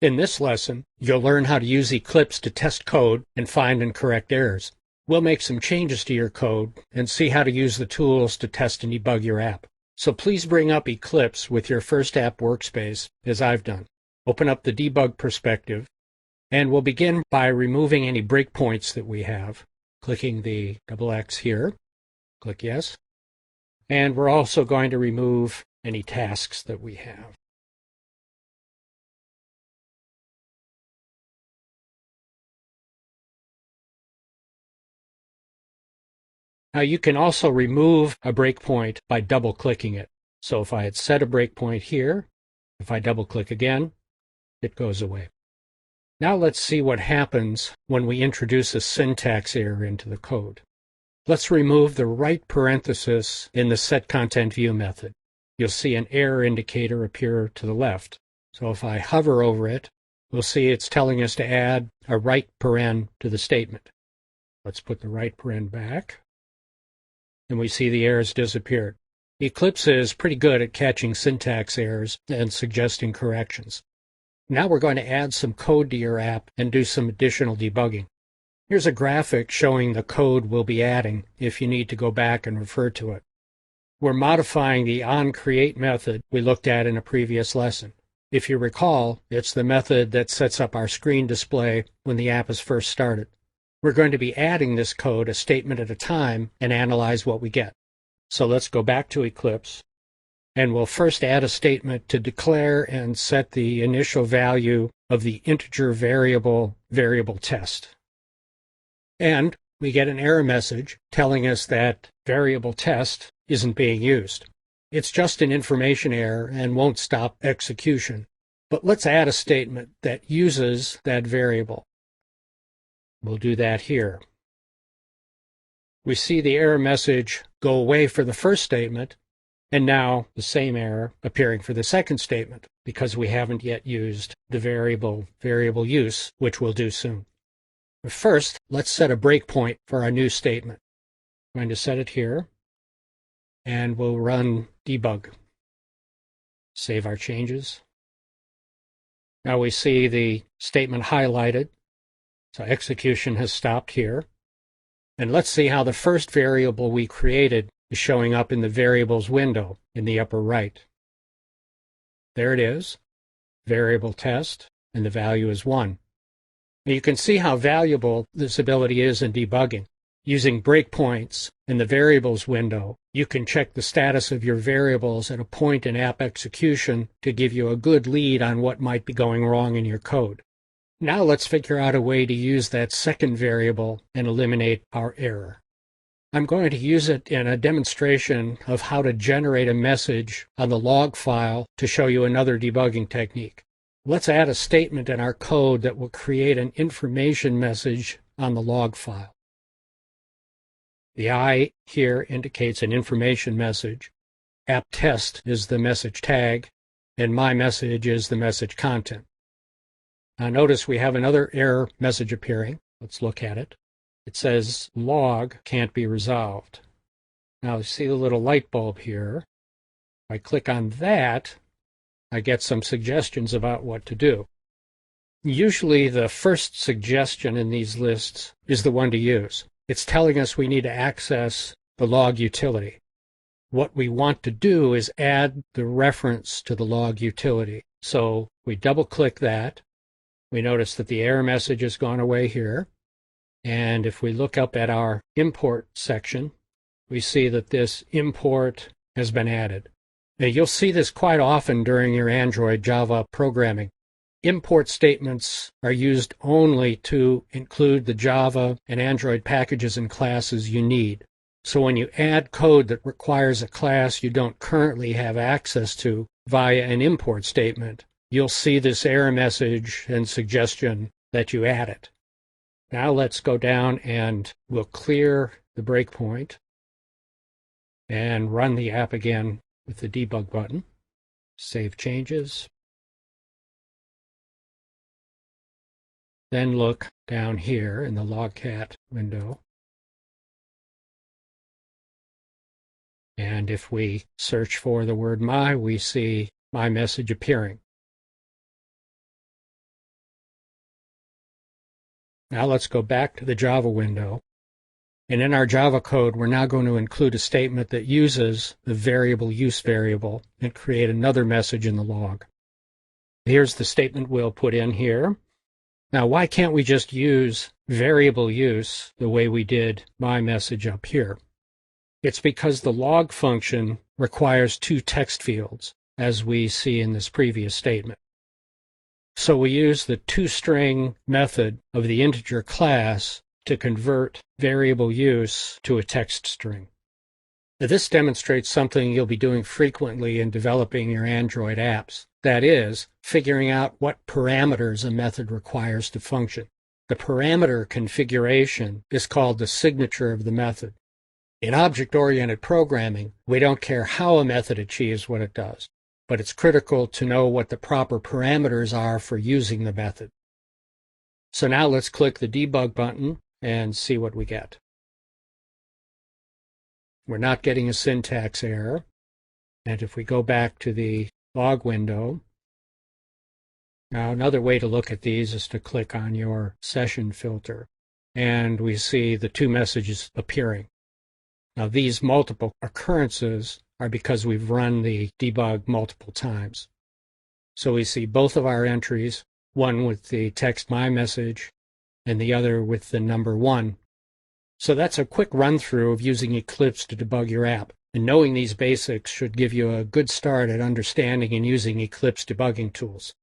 In this lesson, you'll learn how to use Eclipse to test code and find and correct errors. We'll make some changes to your code and see how to use the tools to test and debug your app. So please bring up Eclipse with your first app workspace, as I've done. Open up the debug perspective, and we'll begin by removing any breakpoints that we have. Clicking the X here, click Yes. And we're also going to remove any tasks that we have. Now you can also remove a breakpoint by double-clicking it. So if I had set a breakpoint here, if I double-click again, it goes away. Now let's see what happens when we introduce a syntax error into the code. Let's remove the right parenthesis in the setContentView method. You'll see an error indicator appear to the left. So if I hover over it, we'll see it's telling us to add a right paren to the statement. Let's put the right paren back, and we see the errors disappeared. Eclipse is pretty good at catching syntax errors and suggesting corrections. Now we're going to add some code to your app and do some additional debugging. Here's a graphic showing the code we'll be adding if you need to go back and refer to it. We're modifying the onCreate method we looked at in a previous lesson. If you recall, it's the method that sets up our screen display when the app is first started. We're going to be adding this code a statement at a time and analyze what we get. So let's go back to Eclipse, and we'll first add a statement to declare and set the initial value of the integer variable test. And we get an error message telling us that variable test isn't being used. It's just an information error and won't stop execution. But let's add a statement that uses that variable. We'll do that here. We see the error message go away for the first statement, and now the same error appearing for the second statement because we haven't yet used the variable use, which we'll do soon. But first, let's set a breakpoint for our new statement. I'm going to set it here, and we'll run debug. Save our changes. Now we see the statement highlighted, so execution has stopped here. And let's see how the first variable we created is showing up in the variables window in the upper right. There it is, variable test, and the value is 1. Now you can see how valuable this ability is in debugging. Using breakpoints in the variables window, you can check the status of your variables at a point in app execution to give you a good lead on what might be going wrong in your code. Now let's figure out a way to use that second variable and eliminate our error. I'm going to use it in a demonstration of how to generate a message on the log file to show you another debugging technique. Let's add a statement in our code that will create an information message on the log file. The I here indicates an information message. App test is the message tag, and my message is the message content. Now notice we have another error message appearing. Let's look at it. It says log can't be resolved. Now see the little light bulb here. If I click on that, I get some suggestions about what to do. Usually the first suggestion in these lists is the one to use. It's telling us we need to access the log utility. What we want to do is add the reference to the log utility. So we double-click that. We notice that the error message has gone away here. And if we look up at our import section, we see that this import has been added. Now, you'll see this quite often during your Android Java programming. Import statements are used only to include the Java and Android packages and classes you need. So when you add code that requires a class you don't currently have access to via an import statement, you'll see this error message and suggestion that you add it. Now let's go down and we'll clear the breakpoint and run the app again with the debug button. Save changes. Then look down here in the logcat window. And if we search for the word my, we see my message appearing. Now let's go back to the Java window. And in our Java code, we're now going to include a statement that uses the variable use variable and create another message in the log. Here's the statement we'll put in here. Now, why can't we just use variable use the way we did my message up here? It's because the log function requires two text fields, as we see in this previous statement. So we use the toString method of the integer class to convert variable use to a text string. Now, this demonstrates something you'll be doing frequently in developing your Android apps. That is, figuring out what parameters a method requires to function. The parameter configuration is called the signature of the method. In object-oriented programming, we don't care how a method achieves what it does, but it's critical to know what the proper parameters are for using the method. So now let's click the debug button and see what we get. We're not getting a syntax error. And if we go back to the log window, now another way to look at these is to click on your session filter, and we see the two messages appearing. Now these multiple occurrences are because we've run the debug multiple times. So we see both of our entries, one with the text my message and the other with the number 1. So that's a quick run-through of using Eclipse to debug your app. And knowing these basics should give you a good start at understanding and using Eclipse debugging tools.